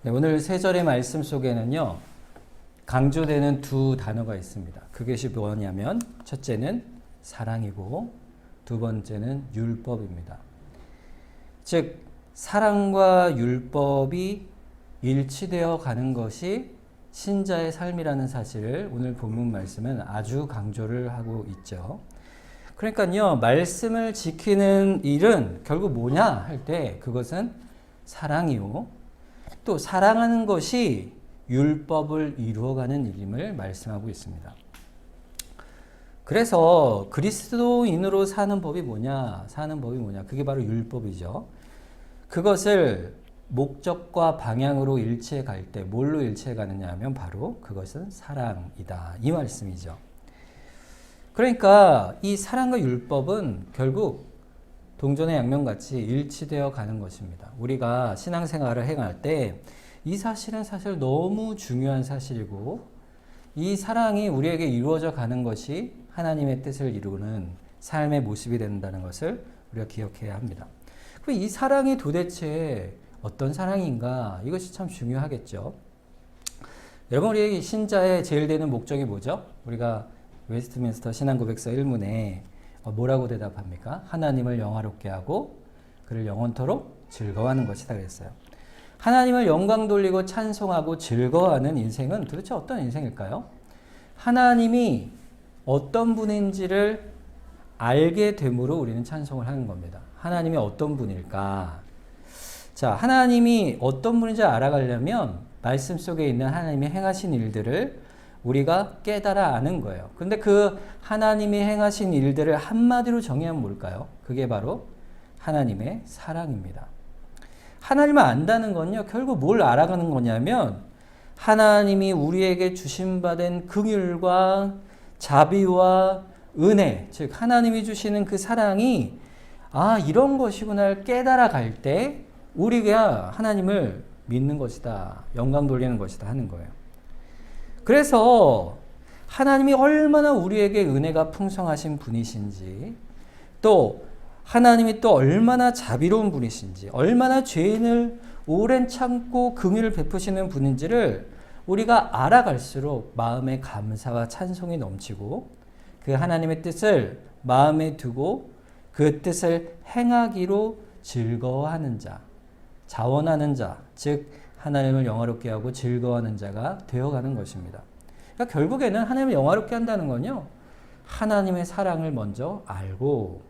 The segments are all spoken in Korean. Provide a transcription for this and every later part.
네, 오늘 세 절의 말씀 속에는요, 강조되는 두 단어가 있습니다. 그것이 뭐냐면, 첫째는 사랑이고, 두 번째는 율법입니다. 즉, 사랑과 율법이 일치되어 가는 것이 신자의 삶이라는 사실을 오늘 본문 말씀은 아주 강조를 하고 있죠. 그러니까요, 말씀을 지키는 일은 결국 뭐냐 할 때 그것은 사랑이요. 또 사랑하는 것이 율법을 이루어가는 일임을 말씀하고 있습니다. 그래서 그리스도인으로 사는 법이 뭐냐? 그게 바로 율법이죠. 그것을 목적과 방향으로 일치해 갈 때 뭘로 일치해 가느냐 하면 바로 그것은 사랑이다. 이 말씀이죠. 그러니까 이 사랑과 율법은 결국 동전의 양면같이 일치되어 가는 것입니다. 우리가 신앙생활을 행할 때 이 사실은 사실 너무 중요한 사실이고 이 사랑이 우리에게 이루어져 가는 것이 하나님의 뜻을 이루는 삶의 모습이 된다는 것을 우리가 기억해야 합니다. 그럼 이 사랑이 도대체 어떤 사랑인가? 이것이 참 중요하겠죠. 여러분, 우리 신자의 제일 되는 목적이 뭐죠? 우리가 웨스트민스터 신앙고백서 1문에 뭐라고 대답합니까? 하나님을 영화롭게 하고 그를 영원토록 즐거워하는 것이다 그랬어요. 하나님을 영광 돌리고 찬송하고 즐거워하는 인생은 도대체 어떤 인생일까요? 하나님이 어떤 분인지를 알게 됨으로 우리는 찬송을 하는 겁니다. 하나님이 어떤 분일까? 자, 하나님이 어떤 분인지 알아가려면 말씀 속에 있는 하나님이 행하신 일들을 우리가 깨달아 아는 거예요. 근데 그 하나님이 행하신 일들을 한마디로 정의하면 뭘까요? 그게 바로 하나님의 사랑입니다. 하나님을 안다는 건요, 결국 뭘 알아가는 거냐면 하나님이 우리에게 주심받은 긍휼과 자비와 은혜, 즉 하나님이 주시는 그 사랑이 이런 것이구나를 깨달아 갈 때 우리가 하나님을 믿는 것이다, 영광 돌리는 것이다 하는 거예요. 그래서 하나님이 얼마나 우리에게 은혜가 풍성하신 분이신지, 또 하나님이 또 얼마나 자비로운 분이신지, 얼마나 죄인을 오랜 참고 긍휼을 베푸시는 분인지를 우리가 알아갈수록 마음에 감사와 찬송이 넘치고 그 하나님의 뜻을 마음에 두고 그 뜻을 행하기로 즐거워하는 자, 자원하는 자, 즉 하나님을 영화롭게 하고 즐거워하는 자가 되어가는 것입니다. 그러니까 결국에는 하나님을 영화롭게 한다는 건요, 하나님의 사랑을 먼저 알고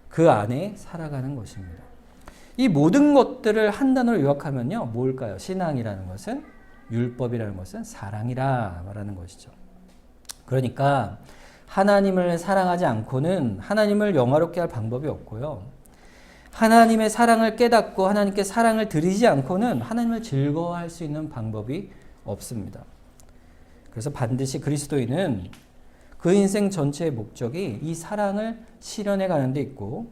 그 안에 살아가는 것입니다. 이 모든 것들을 한 단어로 요약하면요, 뭘까요? 신앙이라는 것은, 율법이라는 것은 사랑이라 말하는 것이죠. 그러니까 하나님을 사랑하지 않고는 하나님을 영화롭게 할 방법이 없고요. 하나님의 사랑을 깨닫고 하나님께 사랑을 드리지 않고는 하나님을 즐거워할 수 있는 방법이 없습니다. 그래서 반드시 그리스도인은 그 인생 전체의 목적이 이 사랑을 실현해 가는 데 있고,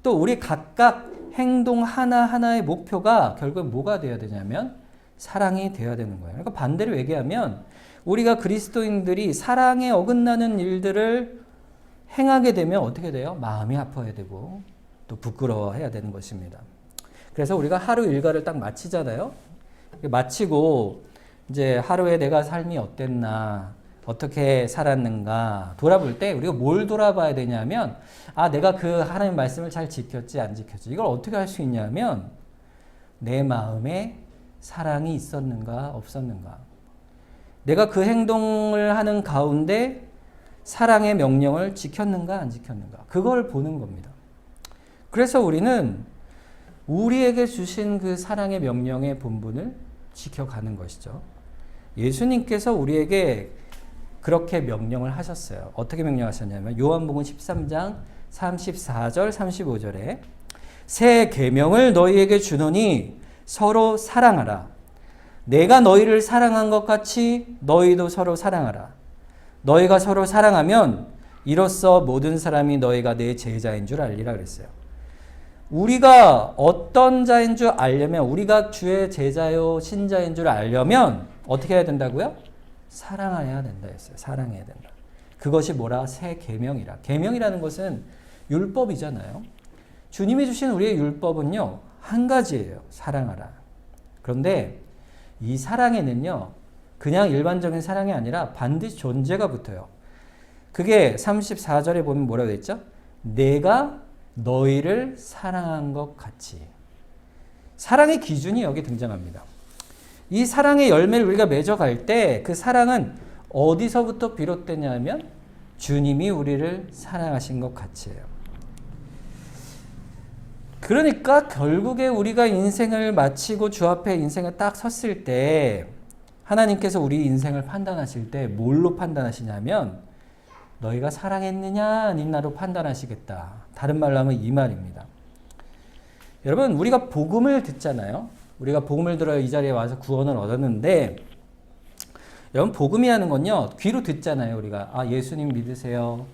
또 우리 각각 행동 하나하나의 목표가 결국 뭐가 되어야 되냐면 사랑이 되어야 되는 거예요. 그러니까 반대로 얘기하면 우리가 그리스도인들이 사랑에 어긋나는 일들을 행하게 되면 어떻게 돼요? 마음이 아파야 되고 또 부끄러워해야 되는 것입니다. 그래서 우리가 하루 일과를 딱 마치잖아요. 마치고 이제 하루에 내가 삶이 어땠나, 어떻게 살았는가 돌아볼 때 우리가 뭘 돌아봐야 되냐면, 내가 그 하나님 말씀을 잘 지켰지 안 지켰지. 이걸 어떻게 할 수 있냐면 내 마음에 사랑이 있었는가 없었는가, 내가 그 행동을 하는 가운데 사랑의 명령을 지켰는가 안 지켰는가, 그걸 보는 겁니다. 그래서 우리는 우리에게 주신 그 사랑의 명령의 본분을 지켜가는 것이죠. 예수님께서 우리에게 그렇게 명령을 하셨어요. 어떻게 명령하셨냐면 요한복음 13장 34절 35절에 새 계명을 너희에게 주노니 서로 사랑하라. 내가 너희를 사랑한 것 같이 너희도 서로 사랑하라. 너희가 서로 사랑하면 이로써 모든 사람이 너희가 내 제자인 줄 알리라 그랬어요. 우리가 어떤 자인 줄 알려면, 우리가 주의 제자요 신자인 줄 알려면 어떻게 해야 된다고요? 사랑해야 된다 했어요. 사랑해야 된다. 그것이 뭐라? 새 계명이라. 계명이라는 것은 율법이잖아요. 주님이 주신 우리의 율법은요, 한 가지예요. 사랑하라. 그런데 이 사랑에는요, 그냥 일반적인 사랑이 아니라 반드시 존재가 붙어요. 그게 34절에 보면 뭐라고 했죠? 내가 너희를 사랑한 것 같이. 사랑의 기준이 여기 등장합니다. 이 사랑의 열매를 우리가 맺어갈 때 그 사랑은 어디서부터 비롯되냐면 주님이 우리를 사랑하신 것 같이예요. 그러니까 결국에 우리가 인생을 마치고 주 앞에 인생을 딱 섰을 때 하나님께서 우리 인생을 판단하실 때 뭘로 판단하시냐면 너희가 사랑했느냐 아니냐로 판단하시겠다. 다른 말로 하면 이 말입니다. 여러분, 우리가 복음을 듣잖아요. 우리가 복음을 들어 이 자리에 와서 구원을 얻었는데, 여러분, 복음이라는 건요, 귀로 듣잖아요. 우리가 예수님 믿으세요.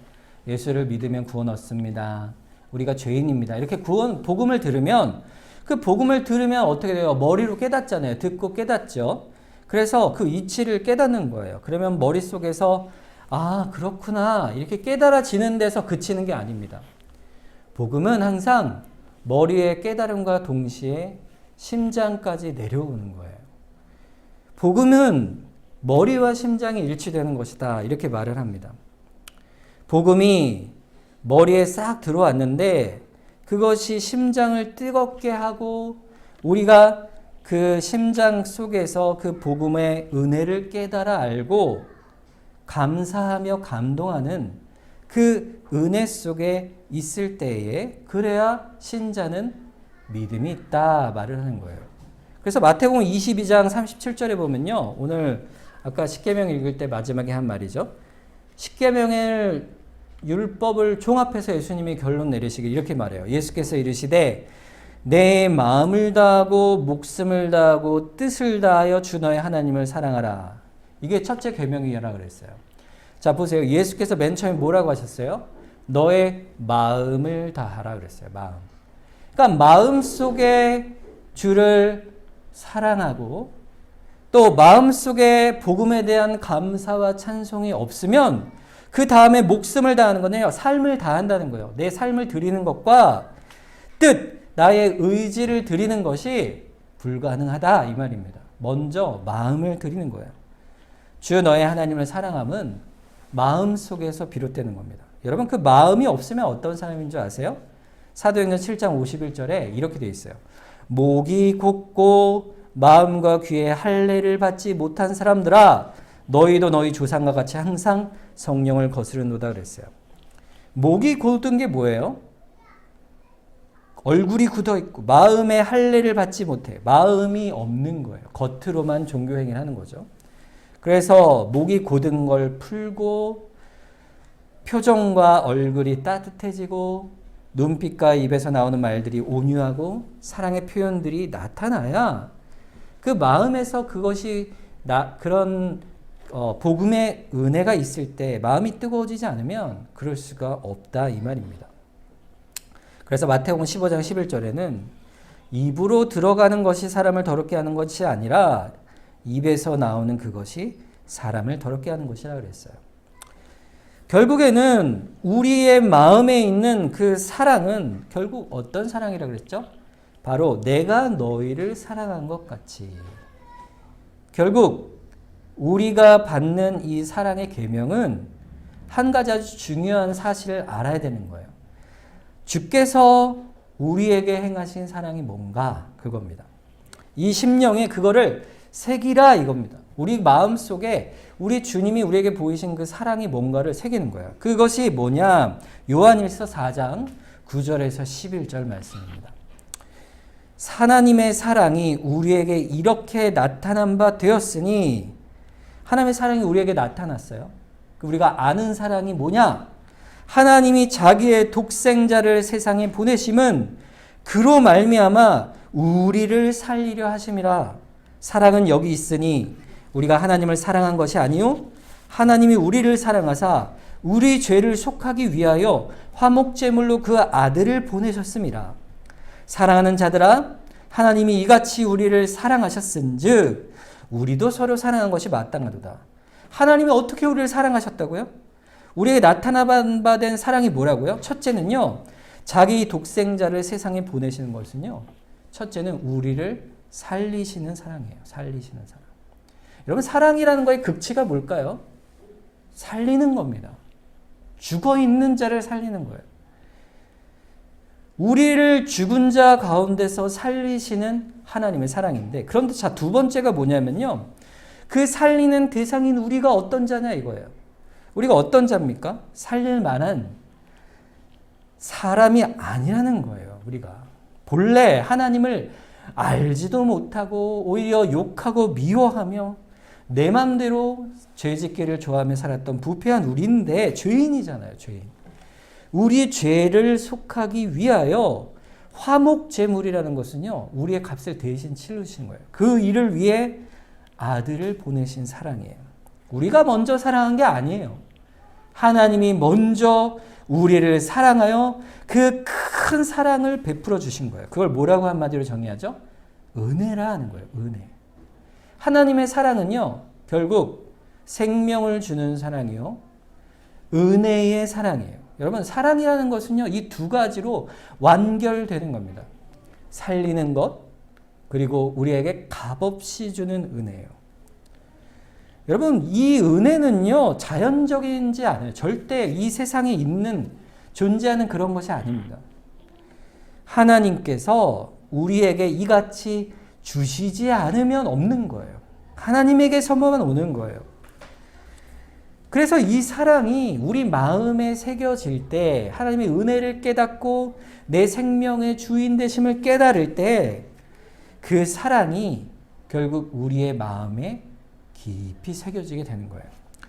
예수를 믿으면 구원 얻습니다. 우리가 죄인입니다. 이렇게 복음을 들으면, 그 복음을 들으면 어떻게 돼요? 머리로 깨닫잖아요. 듣고 깨닫죠. 그래서 그 이치를 깨닫는 거예요. 그러면 머릿속에서 그렇구나 이렇게 깨달아지는 데서 그치는 게 아닙니다. 복음은 항상 머리의 깨달음과 동시에 심장까지 내려오는 거예요. 복음은 머리와 심장이 일치되는 것이다. 이렇게 말을 합니다. 복음이 머리에 싹 들어왔는데 그것이 심장을 뜨겁게 하고 우리가 그 심장 속에서 그 복음의 은혜를 깨달아 알고 감사하며 감동하는 그 은혜 속에 있을 때에 그래야 신자는 믿음이 있다 말을 하는 거예요. 그래서 마태복음 22장 37절에 보면요. 오늘 아까 십계명 읽을 때 마지막에 한 말이죠. 십계명의 율법을 종합해서 예수님이 결론 내리시길 이렇게 말해요. 예수께서 이르시되 내 마음을 다하고 목숨을 다하고 뜻을 다하여 주 너의 하나님을 사랑하라. 이게 첫째 계명이라 그랬어요. 자, 보세요. 예수께서 맨 처음에 뭐라고 하셨어요? 너의 마음을 다하라 그랬어요. 마음. 그러니까 마음 속에 주를 사랑하고 또 마음 속에 복음에 대한 감사와 찬송이 없으면 그 다음에 목숨을 다하는 거는요. 삶을 다한다는 거예요. 내 삶을 드리는 것과 뜻, 나의 의지를 드리는 것이 불가능하다 이 말입니다. 먼저 마음을 드리는 거예요. 주 너의 하나님을 사랑함은 마음 속에서 비롯되는 겁니다. 여러분 그 마음이 없으면 어떤 사람인 줄 아세요? 사도행전 7장 51절에 이렇게 되어 있어요. 목이 곧고 마음과 귀에 할례를 받지 못한 사람들아 너희도 너희 조상과 같이 항상 성령을 거스르노다 그랬어요. 목이 곧은 게 뭐예요? 얼굴이 굳어 있고 마음에 할례를 받지 못해. 마음이 없는 거예요. 겉으로만 종교 행위를 하는 거죠. 그래서 목이 곧은 걸 풀고 표정과 얼굴이 따뜻해지고 눈빛과 입에서 나오는 말들이 온유하고 사랑의 표현들이 나타나야 그 마음에서 그것이 그런 복음의 은혜가 있을 때 마음이 뜨거워지지 않으면 그럴 수가 없다 이 말입니다. 그래서 마태복음 15장 11절에는 입으로 들어가는 것이 사람을 더럽게 하는 것이 아니라 입에서 나오는 그것이 사람을 더럽게 하는 것이라 그랬어요. 결국에는 우리의 마음에 있는 그 사랑은 결국 어떤 사랑이라 그랬죠? 바로 내가 너희를 사랑한 것 같이. 결국 우리가 받는 이 사랑의 계명은 한 가지 아주 중요한 사실을 알아야 되는 거예요. 주께서 우리에게 행하신 사랑이 뭔가 그겁니다. 이 심령에 그거를 새기라 이겁니다. 우리 마음속에 우리 주님이 우리에게 보이신 그 사랑이 뭔가를 새기는 거예요. 그것이 뭐냐? 요한일서 4장 9절에서 11절 말씀입니다. 하나님의 사랑이 우리에게 이렇게 나타난 바 되었으니 하나님의 사랑이 우리에게 나타났어요. 우리가 아는 사랑이 뭐냐? 하나님이 자기의 독생자를 세상에 보내심은 그로 말미암아 우리를 살리려 하심이라. 사랑은 여기 있으니 우리가 하나님을 사랑한 것이 아니요 하나님이 우리를 사랑하사 우리 죄를 속하기 위하여 화목제물로 그 아들을 보내셨음이라. 사랑하는 자들아 하나님이 이같이 우리를 사랑하셨은즉 우리도 서로 사랑한 것이 마땅하도다. 하나님이 어떻게 우리를 사랑하셨다고요? 우리에게 나타난 바 된 사랑이 뭐라고요? 첫째는요. 자기 독생자를 세상에 보내시는 것은요. 첫째는 우리를 살리시는 사랑이에요. 살리시는 사랑. 여러분, 사랑이라는 거의 극치가 뭘까요? 살리는 겁니다. 죽어 있는 자를 살리는 거예요. 우리를 죽은 자 가운데서 살리시는 하나님의 사랑인데, 그런데 자, 두 번째가 뭐냐면요. 그 살리는 대상인 우리가 어떤 자냐 이거예요. 우리가 어떤 자입니까? 살릴 만한 사람이 아니라는 거예요. 우리가 본래 하나님을 알지도 못하고 오히려 욕하고 미워하며 내 맘대로 죄짓기를 좋아하며 살았던 부패한 우리인데 죄인이잖아요. 죄인. 우리 죄를 속하기 위하여 화목제물이라는 것은요, 우리의 값을 대신 치르신 거예요. 그 일을 위해 아들을 보내신 사랑이에요. 우리가 먼저 사랑한 게 아니에요. 하나님이 먼저 우리를 사랑하여 그 큰 사랑을 베풀어 주신 거예요. 그걸 뭐라고 한마디로 정의하죠? 은혜라 하는 거예요. 은혜. 하나님의 사랑은요, 결국 생명을 주는 사랑이요, 은혜의 사랑이에요. 여러분, 사랑이라는 것은요, 이 두 가지로 완결되는 겁니다. 살리는 것, 그리고 우리에게 값없이 주는 은혜예요. 여러분, 이 은혜는요, 자연적이지 않아요. 절대 이 세상에 있는, 존재하는 그런 것이 아닙니다. 하나님께서 우리에게 이같이 주시지 않으면 없는 거예요. 하나님에게서만 오는 거예요. 그래서 이 사랑이 우리 마음에 새겨질 때, 하나님의 은혜를 깨닫고 내 생명의 주인 되심을 깨달을 때, 그 사랑이 결국 우리의 마음에 깊이 새겨지게 되는 거예요.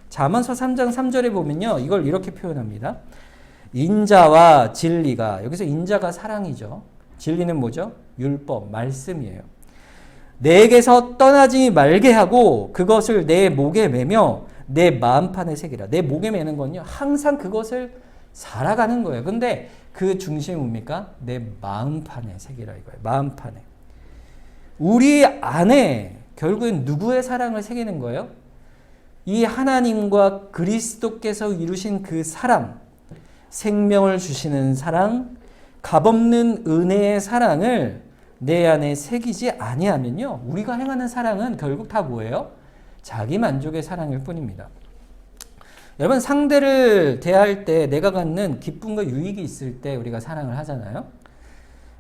잠언서 3장 3절에 보면요, 이걸 이렇게 표현합니다. 인자와 진리가, 여기서 인자가 사랑이죠. 진리는 뭐죠? 율법, 말씀이에요. 내게서 떠나지 말게 하고 그것을 내 목에 매며 내 마음판에 새기라. 내 목에 매는 건요, 항상 그것을 살아가는 거예요. 근데 그 중심이 뭡니까? 내 마음판에 새기라 이거예요. 마음판에. 우리 안에 결국엔 누구의 사랑을 새기는 거예요? 이 하나님과 그리스도께서 이루신 그 사랑, 생명을 주시는 사랑, 값없는 은혜의 사랑을 내 안에 새기지 아니하면요, 우리가 행하는 사랑은 결국 다 뭐예요? 자기 만족의 사랑일 뿐입니다. 여러분, 상대를 대할 때 내가 갖는 기쁨과 유익이 있을 때 우리가 사랑을 하잖아요.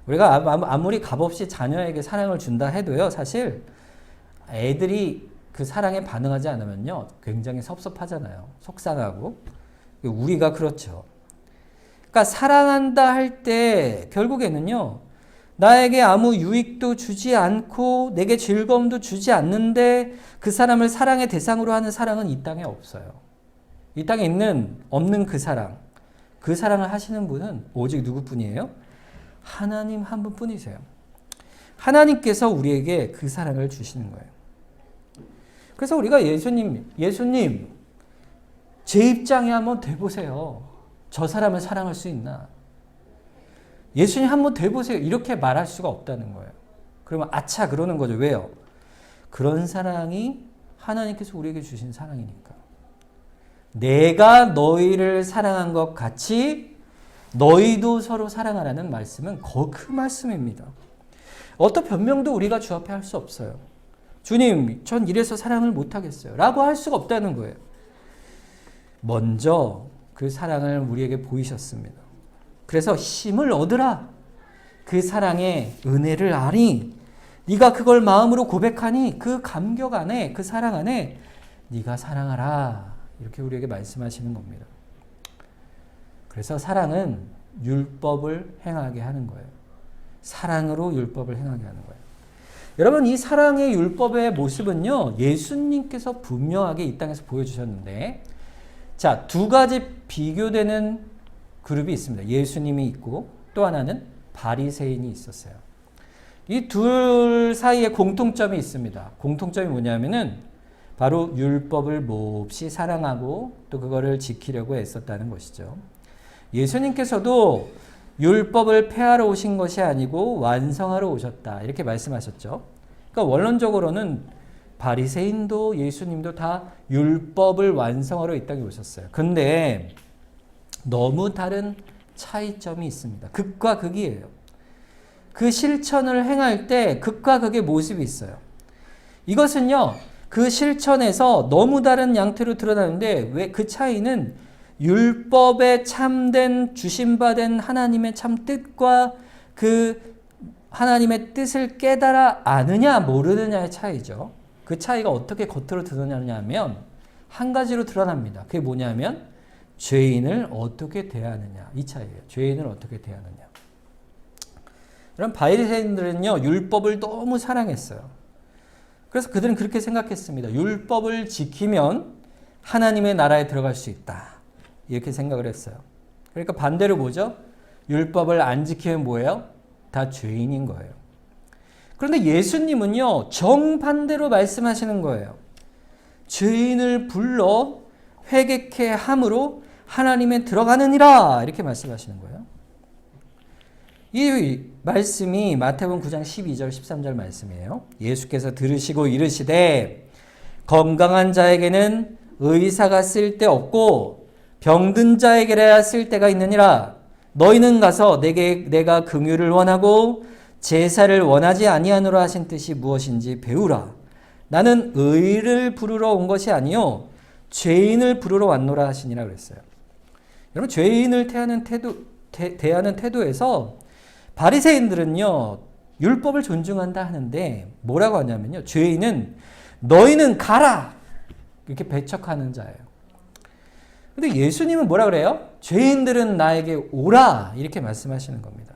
우리가 아무리 값없이 자녀에게 사랑을 준다 해도요, 사실 애들이 그 사랑에 반응하지 않으면요, 굉장히 섭섭하잖아요. 속상하고. 우리가 그렇죠. 그러니까 사랑한다 할 때 결국에는요, 나에게 아무 유익도 주지 않고 내게 즐거움도 주지 않는데 그 사람을 사랑의 대상으로 하는 사랑은 이 땅에 없어요. 이 땅에 없는 그 사랑을 하시는 분은 오직 누구뿐이에요? 하나님 한 분뿐이세요. 하나님께서 우리에게 그 사랑을 주시는 거예요. 그래서 우리가 예수님 제 입장에 한번 돼보세요. 저 사람을 사랑할 수 있나? 예수님 한번 돼보세요. 이렇게 말할 수가 없다는 거예요. 그러면 아차 그러는 거죠. 왜요? 그런 사랑이 하나님께서 우리에게 주신 사랑이니까. 내가 너희를 사랑한 것 같이 너희도 서로 사랑하라는 말씀은 그 말씀입니다. 어떤 변명도 우리가 주 앞에 할 수 없어요. 주님, 전 이래서 사랑을 못하겠어요. 라고 할 수가 없다는 거예요. 먼저 그 사랑을 우리에게 보이셨습니다. 그래서 힘을 얻으라. 그 사랑의 은혜를 아니, 네가 그걸 마음으로 고백하니 그 감격 안에, 그 사랑 안에 네가 사랑하라. 이렇게 우리에게 말씀하시는 겁니다. 그래서 사랑은 율법을 행하게 하는 거예요. 사랑으로 율법을 행하게 하는 거예요. 여러분, 이 사랑의 율법의 모습은요, 예수님께서 분명하게 이 땅에서 보여주셨는데, 자, 두 가지 비교되는 그룹이 있습니다. 예수님이 있고 또 하나는 바리새인이 있었어요. 이 둘 사이에 공통점이 있습니다. 공통점이 뭐냐면은 바로 율법을 몹시 사랑하고 또 그거를 지키려고 애썼다는 것이죠. 예수님께서도 율법을 폐하러 오신 것이 아니고 완성하러 오셨다. 이렇게 말씀하셨죠. 그러니까 원론적으로는 바리새인도 예수님도 다 율법을 완성하러 이 땅에 오셨어요. 근데 너무 다른 차이점이 있습니다. 극과 극이에요. 그 실천을 행할 때 극과 극의 모습이 있어요. 이것은요, 그 실천에서 너무 다른 양태로 드러나는데 왜 그 차이는 율법에 참된 주심받은 하나님의 참 뜻과 그 하나님의 뜻을 깨달아 아느냐 모르느냐의 차이죠. 그 차이가 어떻게 겉으로 드러나냐면 한 가지로 드러납니다. 그게 뭐냐면 죄인을 어떻게 대하느냐, 이 차이예요. 죄인을 어떻게 대하느냐. 그럼 바리새인들은요, 율법을 너무 사랑했어요. 그래서 그들은 그렇게 생각했습니다. 율법을 지키면 하나님의 나라에 들어갈 수 있다, 이렇게 생각을 했어요. 그러니까 반대로 뭐죠? 율법을 안 지키면 뭐예요? 다 죄인인 거예요. 그런데 예수님은요, 정반대로 말씀하시는 거예요. 죄인을 불러 회개케 함으로 하나님에 들어가느니라, 이렇게 말씀하시는 거예요. 이 말씀이 마태복음 9장 12절 13절 말씀이에요. 예수께서 들으시고 이르시되 건강한 자에게는 의사가 쓸데없고 병든 자에게야 쓸데가 있느니라. 너희는 가서 내가 긍휼을 원하고 제사를 원하지 아니하노라 하신 뜻이 무엇인지 배우라. 나는 의를 부르러 온 것이 아니요 죄인을 부르러 왔노라 하시니라 그랬어요. 여러분, 죄인을 대하는 태도에서 바리새인들은요, 율법을 존중한다 하는데 뭐라고 하냐면요, 죄인은 너희는 가라, 이렇게 배척하는 자예요. 근데 예수님은 뭐라 그래요? 죄인들은 나에게 오라, 이렇게 말씀하시는 겁니다.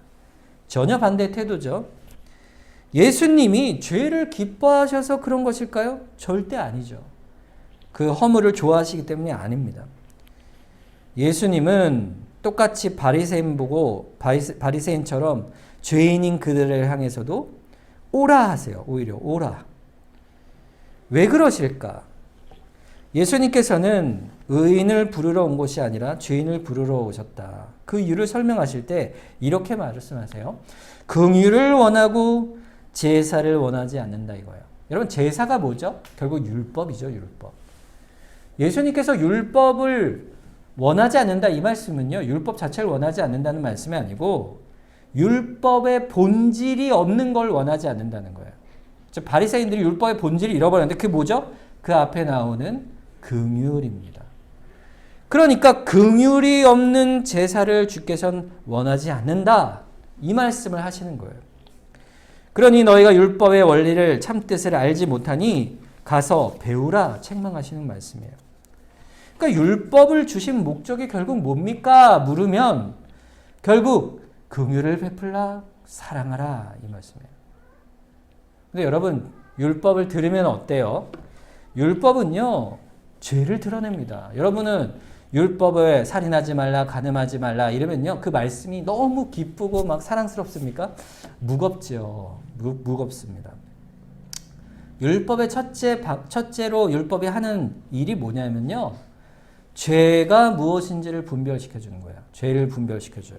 전혀 반대의 태도죠. 예수님이 죄를 기뻐하셔서 그런 것일까요? 절대 아니죠. 그 허물을 좋아하시기 때문이 아닙니다. 예수님은 똑같이 바리새인 보고 바리새인처럼 죄인인 그들을 향해서도 오라 하세요. 오히려 오라. 왜 그러실까? 예수님께서는 의인을 부르러 온 것이 아니라 죄인을 부르러 오셨다. 그 이유를 설명하실 때 이렇게 말씀하세요. 긍휼을 원하고 제사를 원하지 않는다 이거예요. 여러분, 제사가 뭐죠? 결국 율법이죠. 율법. 예수님께서 율법을 원하지 않는다 이 말씀은요, 율법 자체를 원하지 않는다는 말씀이 아니고 율법의 본질이 없는 걸 원하지 않는다는 거예요. 즉 바리새인들이 율법의 본질을 잃어버렸는데 그게 뭐죠? 그 앞에 나오는 긍휼입니다. 그러니까 긍휼이 없는 제사를 주께서는 원하지 않는다, 이 말씀을 하시는 거예요. 그러니 너희가 율법의 원리를 참 뜻을 알지 못하니 가서 배우라, 책망하시는 말씀이에요. 그러니까 율법을 주신 목적이 결국 뭡니까? 물으면 결국 긍휼을 베풀라, 사랑하라, 이 말씀이에요. 근데 여러분, 율법을 들으면 어때요? 율법은요, 죄를 드러냅니다. 여러분은 율법을 살인하지 말라, 간음하지 말라 이러면요, 그 말씀이 너무 기쁘고 막 사랑스럽습니까? 무겁죠. 무겁습니다. 율법의 첫째로 율법이 하는 일이 뭐냐면요, 죄가 무엇인지를 분별시켜 주는 거예요. 죄를 분별시켜 줘요.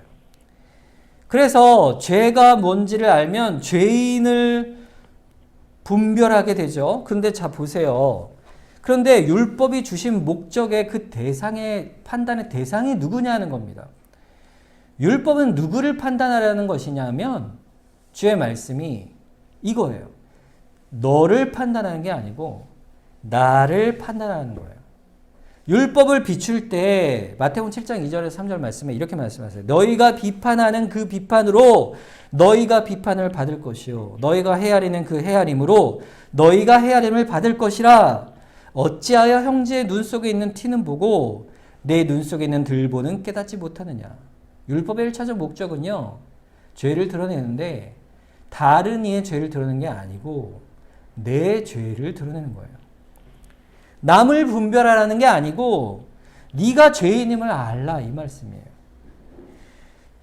그래서 죄가 뭔지를 알면 죄인을 분별하게 되죠. 그런데 자 보세요. 그런데 율법이 주신 목적의 그 대상의 판단의 대상이 누구냐는 겁니다. 율법은 누구를 판단하라는 것이냐면 주의 말씀이 이거예요. 너를 판단하는 게 아니고 나를 판단하는 거예요. 율법을 비출 때 마태복음 7장 2절에서 3절 말씀에 이렇게 말씀하세요. 너희가 비판하는 그 비판으로 너희가 비판을 받을 것이요 너희가 헤아리는 그 헤아림으로 너희가 헤아림을 받을 것이라. 어찌하여 형제의 눈 속에 있는 티는 보고 내 눈 속에 있는 들보는 깨닫지 못하느냐. 율법의 1차적 목적은요, 죄를 드러내는데 다른 이의 죄를 드러내는 게 아니고 내 죄를 드러내는 거예요. 남을 분별하라는 게 아니고 네가 죄인임을 알라, 이 말씀이에요.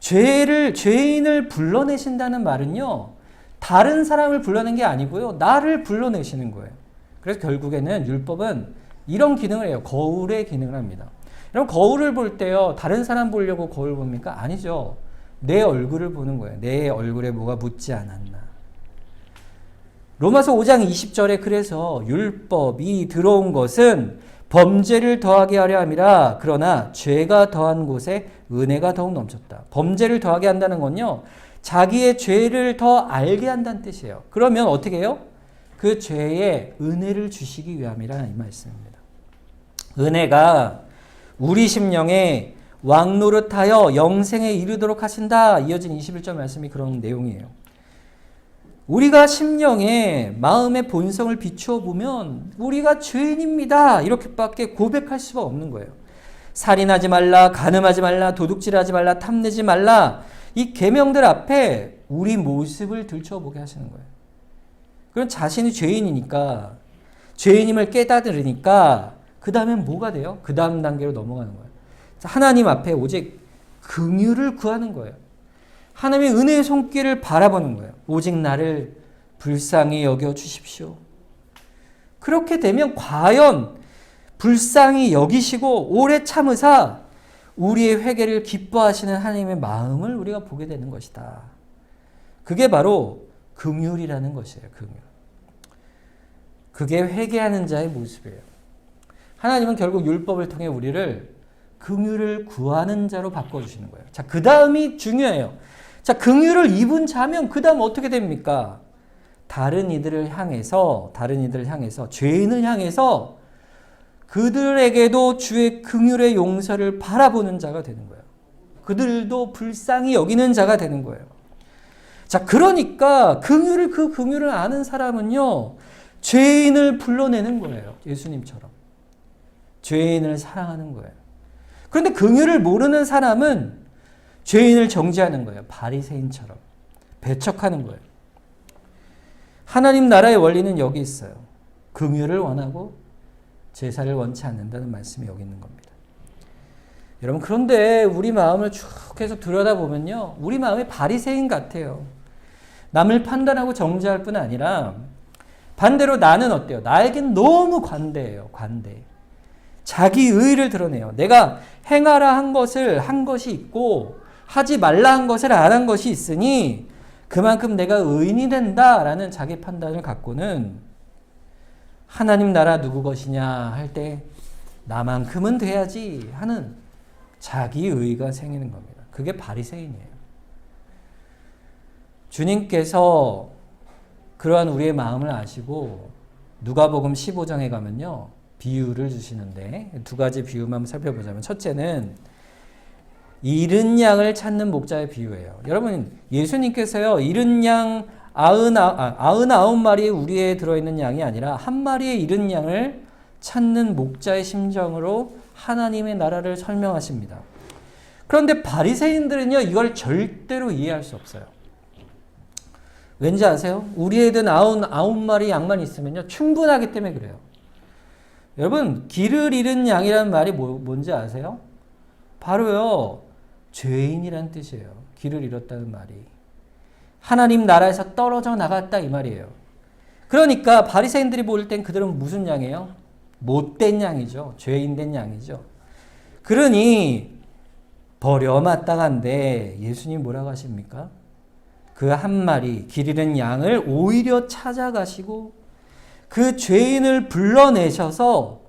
죄인을 불러내신다는 말은요, 다른 사람을 불러낸 게 아니고요, 나를 불러내시는 거예요. 그래서 결국에는 율법은 이런 기능을 해요. 거울의 기능을 합니다. 여러분, 거울을 볼 때요, 다른 사람 보려고 거울 봅니까? 아니죠. 내 얼굴을 보는 거예요. 내 얼굴에 뭐가 묻지 않았나. 로마서 5장 20절에 그래서 율법이 들어온 것은 범죄를 더하게 하려 함이라. 그러나 죄가 더한 곳에 은혜가 더욱 넘쳤다. 범죄를 더하게 한다는 건요, 자기의 죄를 더 알게 한다는 뜻이에요. 그러면 어떻게 해요? 그 죄에 은혜를 주시기 위함이라 이 말씀입니다. 은혜가 우리 심령에 왕노릇하여 영생에 이르도록 하신다. 이어진 21절 말씀이 그런 내용이에요. 우리가 심령에 마음의 본성을 비추어 보면 우리가 죄인입니다. 이렇게밖에 고백할 수가 없는 거예요. 살인하지 말라, 간음하지 말라, 도둑질하지 말라, 탐내지 말라. 이 계명들 앞에 우리 모습을 들춰보게 하시는 거예요. 그럼 자신이 죄인이니까, 죄인임을 깨달으니까 그 다음엔 뭐가 돼요? 그 다음 단계로 넘어가는 거예요. 하나님 앞에 오직 긍휼을 구하는 거예요. 하나님의 은혜의 손길을 바라보는 거예요. 오직 나를 불쌍히 여겨 주십시오. 그렇게 되면 과연 불쌍히 여기시고 오래 참으사 우리의 회개를 기뻐하시는 하나님의 마음을 우리가 보게 되는 것이다. 그게 바로 긍휼이라는 것이에요. 긍휼. 그게 회개하는 자의 모습이에요. 하나님은 결국 율법을 통해 우리를 긍휼을 구하는 자로 바꿔주시는 거예요. 자, 그 다음이 중요해요. 자, 긍휼을 입은 자면 그 다음 어떻게 됩니까? 다른 이들을 향해서, 죄인을 향해서 그들에게도 주의 긍휼의 용서를 바라보는 자가 되는 거예요. 그들도 불쌍히 여기는 자가 되는 거예요. 자, 그러니까 그 긍휼을 아는 사람은요, 죄인을 불러내는 거예요. 예수님처럼. 죄인을 사랑하는 거예요. 그런데 긍휼을 모르는 사람은 죄인을 정죄하는 거예요. 바리새인처럼. 배척하는 거예요. 하나님 나라의 원리는 여기 있어요. 긍휼을 원하고 제사를 원치 않는다는 말씀이 여기 있는 겁니다. 여러분, 그런데 우리 마음을 쭉 해서 들여다보면요, 우리 마음이 바리새인 같아요. 남을 판단하고 정죄할 뿐 아니라 반대로 나는 어때요? 나에겐 너무 관대해요. 관대. 자기 의의를 드러내요. 내가 행하라 한 것을 한 것이 있고 하지 말라 한 것을 안 한 것이 있으니 그만큼 내가 의인이 된다라는 자기 판단을 갖고는 하나님 나라 누구 것이냐 할 때 나만큼은 돼야지 하는 자기 의의가 생기는 겁니다. 그게 바리새인이에요. 주님께서 그러한 우리의 마음을 아시고 누가복음 15장에 가면요, 비유를 주시는데 두 가지 비유만 한번 살펴보자면, 첫째는 잃은 양을 찾는 목자의 비유예요. 여러분, 예수님께서요, 잃은 양 99마리의 우리에 들어있는 양이 아니라 한 마리의 잃은 양을 찾는 목자의 심정으로 하나님의 나라를 설명하십니다. 그런데 바리새인들은요, 이걸 절대로 이해할 수 없어요. 왠지 아세요? 우리에든 99마리 양만 있으면요, 충분하기 때문에 그래요. 여러분, 길을 잃은 양이라는 말이 뭔지 아세요? 바로요, 죄인이란 뜻이에요. 길을 잃었다는 말이. 하나님 나라에서 떨어져 나갔다 이 말이에요. 그러니까 바리새인들이 볼 땐 그들은 무슨 양이에요? 못된 양이죠. 죄인된 양이죠. 그러니 버려마땅한데 예수님 뭐라고 하십니까? 그 한 마리 길 잃은 양을 오히려 찾아가시고 그 죄인을 불러내셔서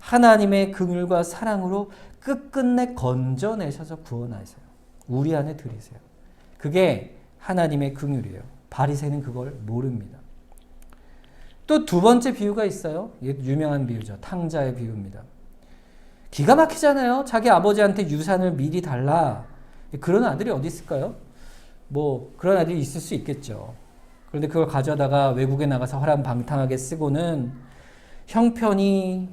하나님의 긍휼과 사랑으로 끝끝내 건져내셔서 구원하세요. 우리 안에 들이세요. 그게 하나님의 긍휼이에요. 바리새인은 그걸 모릅니다. 또 두 번째 비유가 있어요. 유명한 비유죠. 탕자의 비유입니다. 기가 막히잖아요. 자기 아버지한테 유산을 미리 달라. 그런 아들이 어디 있을까요? 뭐 그런 아들이 있을 수 있겠죠. 그런데 그걸 가져다가 외국에 나가서 허랑방탕하게 쓰고는 형편이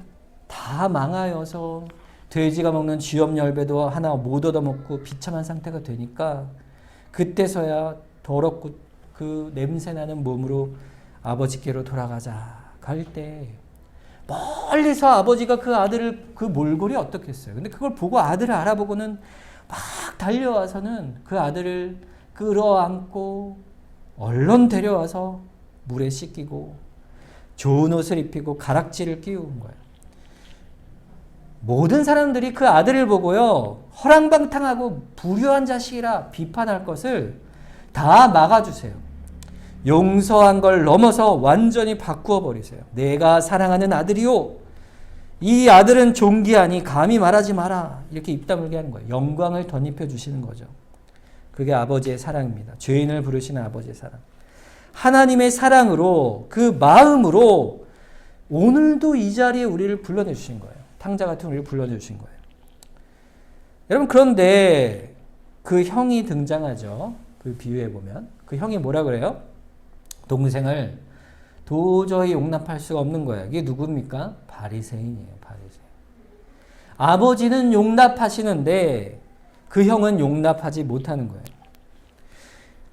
다 망하여서 돼지가 먹는 쥐염열배도 하나 못 얻어먹고 비참한 상태가 되니까 그때서야 더럽고 그 냄새나는 몸으로 아버지께로 돌아가자 갈 때 멀리서 아버지가 그 아들을 그 몰골이 어떻겠어요. 근데 그걸 보고 아들을 알아보고는 막 달려와서는 그 아들을 끌어안고 얼른 데려와서 물에 씻기고 좋은 옷을 입히고 가락지를 끼운 거예요. 모든 사람들이 그 아들을 보고요, 허랑방탕하고 불효한 자식이라 비판할 것을 다 막아주세요. 용서한 걸 넘어서 완전히 바꾸어 버리세요. 내가 사랑하는 아들이요, 이 아들은 종기하니 감히 말하지 마라. 이렇게 입 다물게 하는 거예요. 영광을 덧입혀 주시는 거죠. 그게 아버지의 사랑입니다. 죄인을 부르시는 아버지의 사랑. 하나님의 사랑으로 그 마음으로 오늘도 이 자리에 우리를 불러내 주신 거예요. 탕자 같은 우리를 불러내 주신 거예요. 여러분 그런데 그 형이 등장하죠. 그 비유에 보면 그 형이 뭐라 그래요? 동생을 도저히 용납할 수가 없는 거예요. 이게 누굽니까? 바리새인이에요. 바리새인. 아버지는 용납하시는데 그 형은 용납하지 못하는 거예요.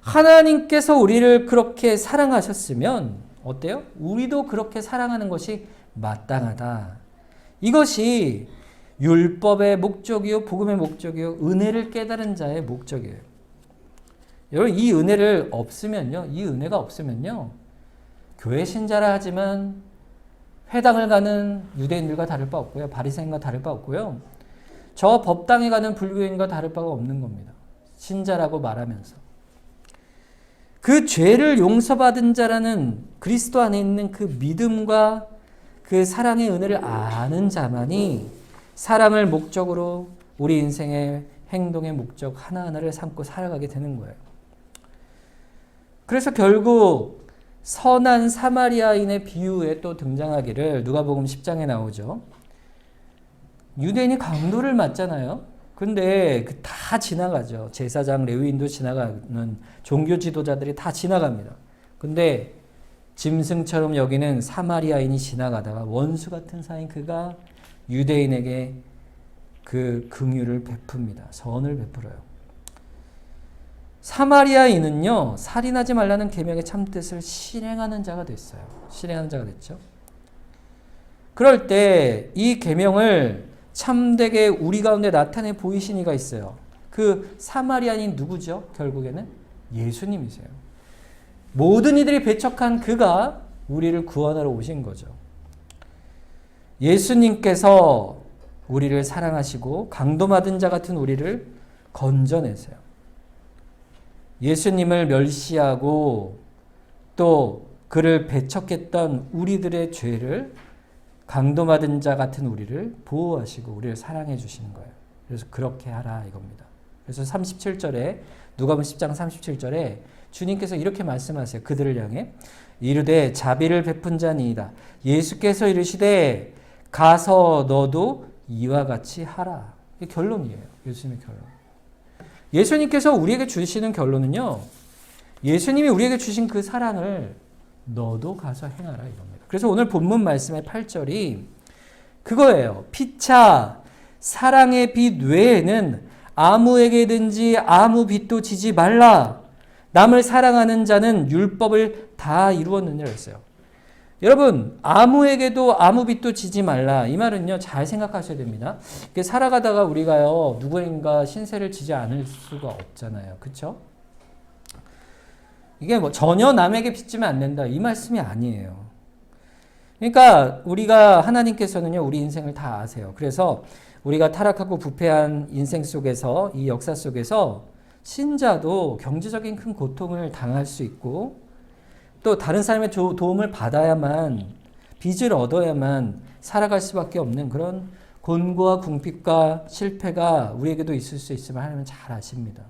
하나님께서 우리를 그렇게 사랑하셨으면 어때요? 우리도 그렇게 사랑하는 것이 마땅하다. 이것이 율법의 목적이요, 복음의 목적이요, 은혜를 깨달은 자의 목적이에요. 여러분 이 은혜를 없으면요, 이 은혜가 없으면요, 교회 신자라 하지만 회당을 가는 유대인들과 다를 바 없고요, 바리새인과 다를 바 없고요, 저 법당에 가는 불교인과 다를 바가 없는 겁니다. 신자라고 말하면서. 그 죄를 용서받은 자라는 그리스도 안에 있는 그 믿음과 그 사랑의 은혜를 아는 자만이 사랑을 목적으로 우리 인생의 행동의 목적 하나하나를 삼고 살아가게 되는 거예요. 그래서 결국 선한 사마리아인의 비유에 또 등장하기를 누가복음 10장에 나오죠. 유대인이 강도를 맞잖아요. 근데 다 지나가죠. 제사장, 레위인도 지나가는 종교 지도자들이 다 지나갑니다. 근데 짐승처럼 여기는 사마리아인이 지나가다가 원수 같은 사이인 그가 유대인에게 그 긍휼을 베풉니다. 선을 베풀어요. 사마리아인은요, 살인하지 말라는 계명의 참뜻을 실행하는 자가 됐어요. 실행하는 자가 됐죠. 그럴 때 이 계명을 참되게 우리 가운데 나타내 보이신 이가 있어요. 그 사마리아인이 누구죠? 결국에는 예수님이세요. 모든 이들이 배척한 그가 우리를 구원하러 오신 거죠. 예수님께서 우리를 사랑하시고 강도받은 자 같은 우리를 건져내세요. 예수님을 멸시하고 또 그를 배척했던 우리들의 죄를 강도받은 자 같은 우리를 보호하시고 우리를 사랑해 주시는 거예요. 그래서 그렇게 하라 이겁니다. 그래서 37절에 누가복음 10장 37절에 주님께서 이렇게 말씀하세요. 그들을 향해 이르되 자비를 베푼 자니이다. 예수께서 이르시되 가서 너도 이와 같이 하라. 이게 결론이에요. 예수님의 결론. 예수님께서 우리에게 주시는 결론은요, 예수님이 우리에게 주신 그 사랑을 너도 가서 행하라 이겁니다. 그래서 오늘 본문 말씀의 8절이 그거예요. 피차 사랑의 빛 외에는 아무에게든지 아무 빛도 지지 말라. 남을 사랑하는 자는 율법을 다 이루었느니라 했어요. 여러분, 아무에게도 아무 빛도 지지 말라. 이 말은요, 잘 생각하셔야 됩니다. 살아가다가 우리가요, 누구인가 신세를 지지 않을 수가 없잖아요. 그쵸? 이게 뭐 전혀 남에게 빚지면 안 된다. 이 말씀이 아니에요. 그러니까 우리가 하나님께서는요, 우리 인생을 다 아세요. 그래서 우리가 타락하고 부패한 인생 속에서, 이 역사 속에서 신자도 경제적인 큰 고통을 당할 수 있고 또 다른 사람의 도움을 받아야만, 빚을 얻어야만 살아갈 수밖에 없는 그런 곤고와 궁핍과 실패가 우리에게도 있을 수 있음을 하나님은 잘 아십니다.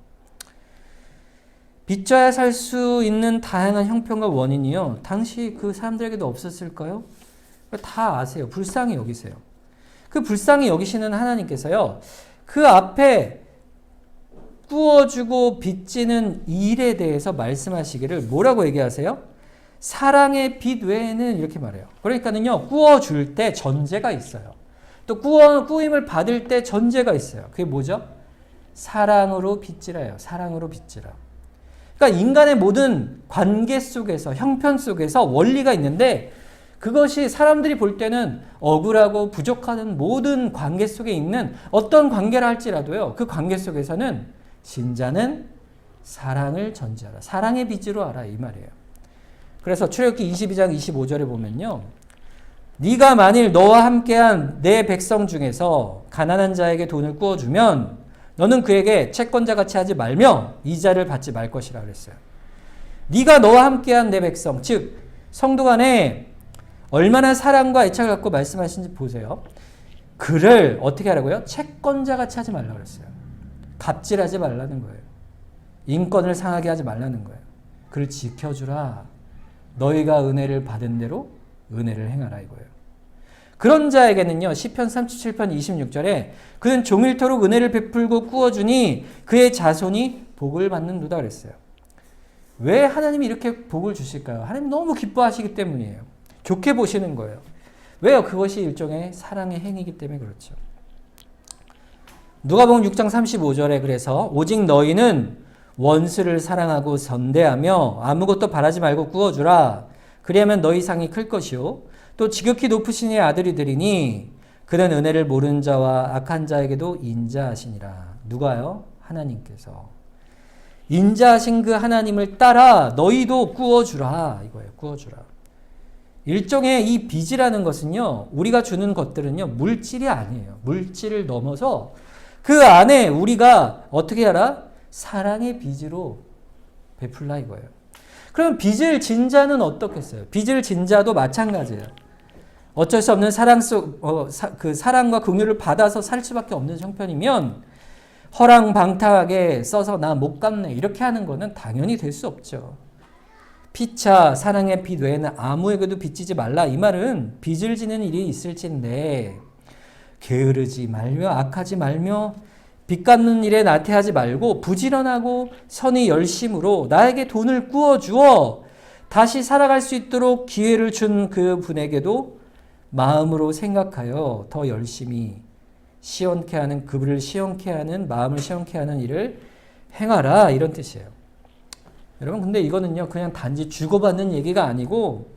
빚져야 살 수 있는 다양한 형편과 원인이요, 당시 그 사람들에게도 없었을까요? 다 아세요. 불쌍히 여기세요. 그 불쌍히 여기시는 하나님께서요, 그 앞에 꾸어주고 빚지는 일에 대해서 말씀하시기를 뭐라고 얘기하세요? 사랑의 빛 외에는 이렇게 말해요. 그러니까는요, 꾸어줄 때 전제가 있어요. 또 꾸임을 받을 때 전제가 있어요. 그게 뭐죠? 사랑으로 빚지라예요. 사랑으로 빚지라. 그러니까 인간의 모든 관계 속에서, 형편 속에서 원리가 있는데 그것이 사람들이 볼 때는 억울하고 부족하는 모든 관계 속에 있는 어떤 관계라 할지라도요, 그 관계 속에서는 신자는 사랑을 전제하라. 사랑의 빚으로 알아 이 말이에요. 그래서 출애굽기 22장 25절에 보면요, 네가 만일 너와 함께한 내 백성 중에서 가난한 자에게 돈을 꾸어주면 너는 그에게 채권자같이 하지 말며 이자를 받지 말 것이라 그랬어요. 네가 너와 함께한 내 백성, 즉 성도 간에 얼마나 사랑과 애착을 갖고 말씀하신지 보세요. 그를 어떻게 하라고요? 채권자같이 하지 말라고 그랬어요. 갑질하지 말라는 거예요. 인권을 상하게 하지 말라는 거예요. 그를 지켜주라. 너희가 은혜를 받은 대로 은혜를 행하라 이거예요. 그런 자에게는요. 시편 37편 26절에 그는 종일토록 은혜를 베풀고 꾸어주니 그의 자손이 복을 받는도다 그랬어요. 왜 하나님이 이렇게 복을 주실까요? 하나님 너무 기뻐하시기 때문이에요. 좋게 보시는 거예요. 왜요? 그것이 일종의 사랑의 행위이기 때문에 그렇죠. 누가복음 6장 35절에 그래서 오직 너희는 원수를 사랑하고 선대하며 아무것도 바라지 말고 꾸어주라. 그리하면 너희 상이 클 것이요. 또 지극히 높으신 이의 아들이 되리니 그는 은혜를 모르는 자와 악한 자에게도 인자하시니라. 누가요? 하나님께서. 인자하신 그 하나님을 따라 너희도 꾸어주라. 이거예요. 꾸어주라. 일종의 이 빚이라는 것은요. 우리가 주는 것들은요. 물질이 아니에요. 물질을 넘어서 그 안에 우리가 어떻게 하라? 사랑의 빚으로 베풀라 이거예요. 그럼 빚을 진 자는 어떻겠어요? 빚을 진 자도 마찬가지예요. 어쩔 수 없는 그 사랑과 긍휼을 받아서 살 수밖에 없는 형편이면 허랑방탕하게 써서 나 못 갚네 이렇게 하는 거는 당연히 될 수 없죠. 피차 사랑의 빚 외에는 아무에게도 빚지지 말라. 이 말은 빚을 지는 일이 있을진데 게으르지 말며 악하지 말며 빚 갚는 일에 나태하지 말고 부지런하고 선의 열심으로 나에게 돈을 꾸어주어 다시 살아갈 수 있도록 기회를 준 그 분에게도 마음으로 생각하여 더 열심히 시원케 하는 그분을 시원케 하는 마음을 시원케 하는 일을 행하라 이런 뜻이에요. 여러분 근데 이거는요 그냥 단지 주고받는 얘기가 아니고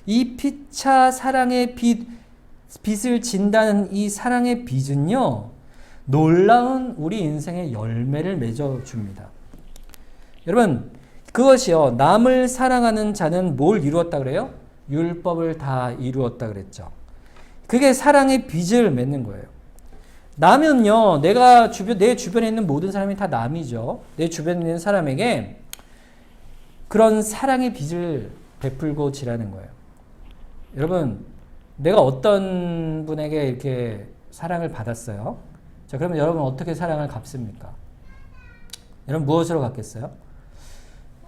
이 피차 사랑의 빚을 진다는 이 사랑의 빚은요 놀라운 우리 인생의 열매를 맺어줍니다. 여러분 그것이요 남을 사랑하는 자는 뭘 이루었다 그래요? 율법을 다 이루었다 그랬죠. 그게 사랑의 빚을 맺는 거예요. 남은요 내 주변에 있는 모든 사람이 다 남이죠. 내 주변에 있는 사람에게 그런 사랑의 빚을 베풀고 지라는 거예요. 여러분 내가 어떤 분에게 이렇게 사랑을 받았어요. 자 그러면 여러분 어떻게 사랑을 갚습니까? 여러분 무엇으로 갚겠어요?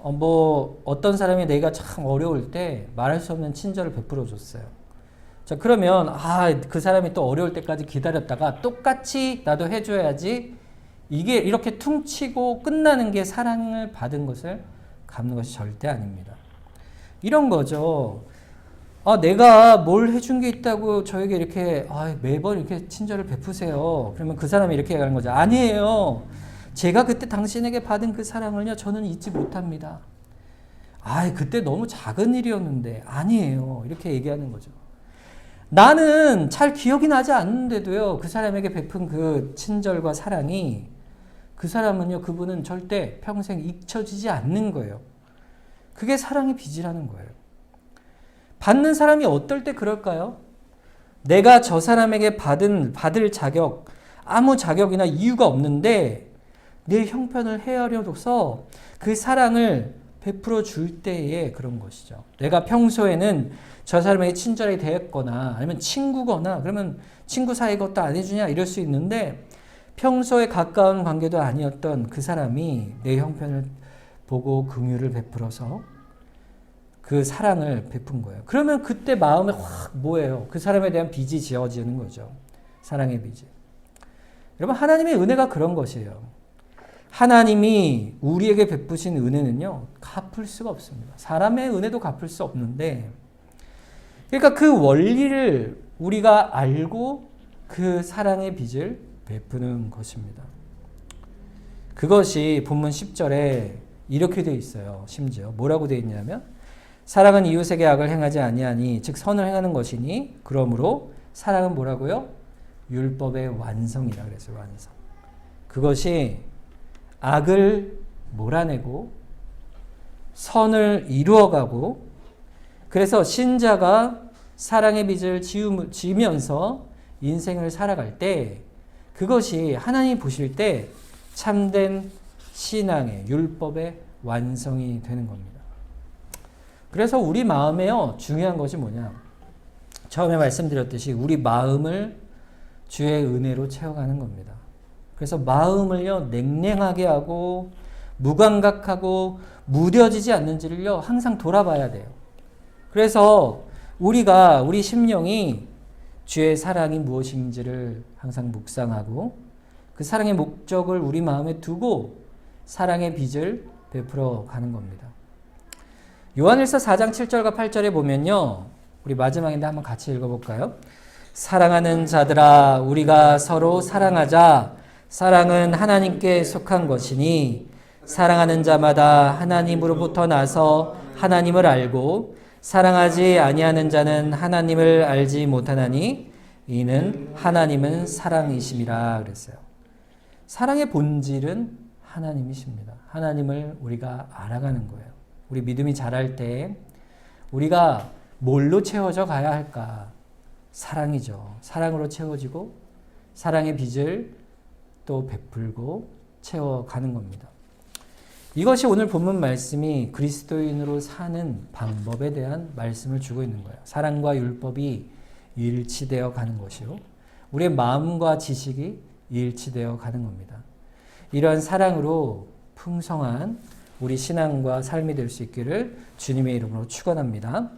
어떤 사람이 내가 참 어려울 때 말할 수 없는 친절을 베풀어 줬어요. 자, 그러면, 그 사람이 또 어려울 때까지 기다렸다가 똑같이 나도 해줘야지. 이게 이렇게 퉁치고 끝나는 게 사랑을 받은 것을 갚는 것이 절대 아닙니다. 이런 거죠. 내가 뭘 해준 게 있다고 저에게 이렇게, 매번 이렇게 친절을 베푸세요. 그러면 그 사람이 이렇게 얘기하는 거죠. 아니에요. 제가 그때 당신에게 받은 그 사랑을요, 저는 잊지 못합니다. 그때 너무 작은 일이었는데, 아니에요. 이렇게 얘기하는 거죠. 나는 잘 기억이 나지 않는데도요, 그 사람에게 베푼 그 친절과 사랑이, 그분은 절대 평생 잊혀지지 않는 거예요. 그게 사랑의 빚이라는 거예요. 받는 사람이 어떨 때 그럴까요? 내가 저 사람에게 받을 자격, 아무 자격이나 이유가 없는데, 내 형편을 헤아려줘서 그 사랑을 베풀어 줄 때에 그런 것이죠. 내가 평소에는 저 사람에게 친절하게 대했거나 아니면 친구거나 그러면 친구 사이 것도 안 해주냐 이럴 수 있는데 평소에 가까운 관계도 아니었던 그 사람이 내 형편을 보고 긍휼을 베풀어서 그 사랑을 베푼 거예요. 그러면 그때 마음에 확 뭐예요? 그 사람에 대한 빚이 지어지는 거죠. 사랑의 빚이. 여러분 하나님의 은혜가 그런 것이에요. 하나님이 우리에게 베푸신 은혜는요, 갚을 수가 없습니다. 사람의 은혜도 갚을 수 없는데, 그러니까 그 원리를 우리가 알고 그 사랑의 빚을 베푸는 것입니다. 그것이 본문 10절에 이렇게 되어 있어요. 심지어 뭐라고 되어 있냐면, 사랑은 이웃에게 악을 행하지 아니하니, 즉 선을 행하는 것이니, 그러므로 사랑은 뭐라고요? 율법의 완성이라 그랬어요. 완성. 그것이 악을 몰아내고 선을 이루어가고 그래서 신자가 사랑의 빚을 지으면서 인생을 살아갈 때 그것이 하나님이 보실 때 참된 신앙의 율법의 완성이 되는 겁니다. 그래서 우리 마음에요 중요한 것이 뭐냐 처음에 말씀드렸듯이 우리 마음을 주의 은혜로 채워가는 겁니다. 그래서 마음을요 냉랭하게 하고 무감각하고 무뎌지지 않는지를요, 항상 돌아봐야 돼요. 그래서 우리 심령이 주의 사랑이 무엇인지를 항상 묵상하고 그 사랑의 목적을 우리 마음에 두고 사랑의 빚을 베풀어 가는 겁니다. 요한일서 4장 7절과 8절에 보면요, 우리 마지막인데 한번 같이 읽어볼까요? 사랑하는 자들아, 우리가 서로 사랑하자. 사랑은 하나님께 속한 것이니 사랑하는 자마다 하나님으로부터 나서 하나님을 알고 사랑하지 아니하는 자는 하나님을 알지 못하나니 이는 하나님은 사랑이심이라 그랬어요. 사랑의 본질은 하나님이십니다. 하나님을 우리가 알아가는 거예요. 우리 믿음이 자랄 때 우리가 뭘로 채워져 가야 할까? 사랑이죠. 사랑으로 채워지고 사랑의 빚을 또 베풀고 채워가는 겁니다. 이것이 오늘 본문 말씀이 그리스도인으로 사는 방법에 대한 말씀을 주고 있는 거예요. 사랑과 율법이 일치되어 가는 것이요, 우리의 마음과 지식이 일치되어 가는 겁니다. 이러한 사랑으로 풍성한 우리 신앙과 삶이 될 수 있기를 주님의 이름으로 축원합니다.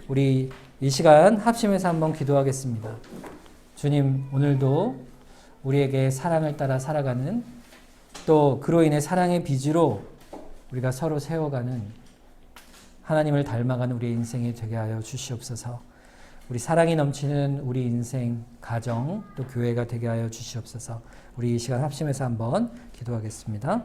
우리 이 시간 합심해서 한번 기도하겠습니다. 주님, 오늘도 우리에게 사랑을 따라 살아가는, 또 그로 인해 사랑의 빚으로 우리가 서로 세워가는, 하나님을 닮아가는 우리 인생이 되게 하여 주시옵소서. 우리 사랑이 넘치는 우리 인생, 가정, 또 교회가 되게 하여 주시옵소서. 우리 이 시간 합심해서 한번 기도하겠습니다.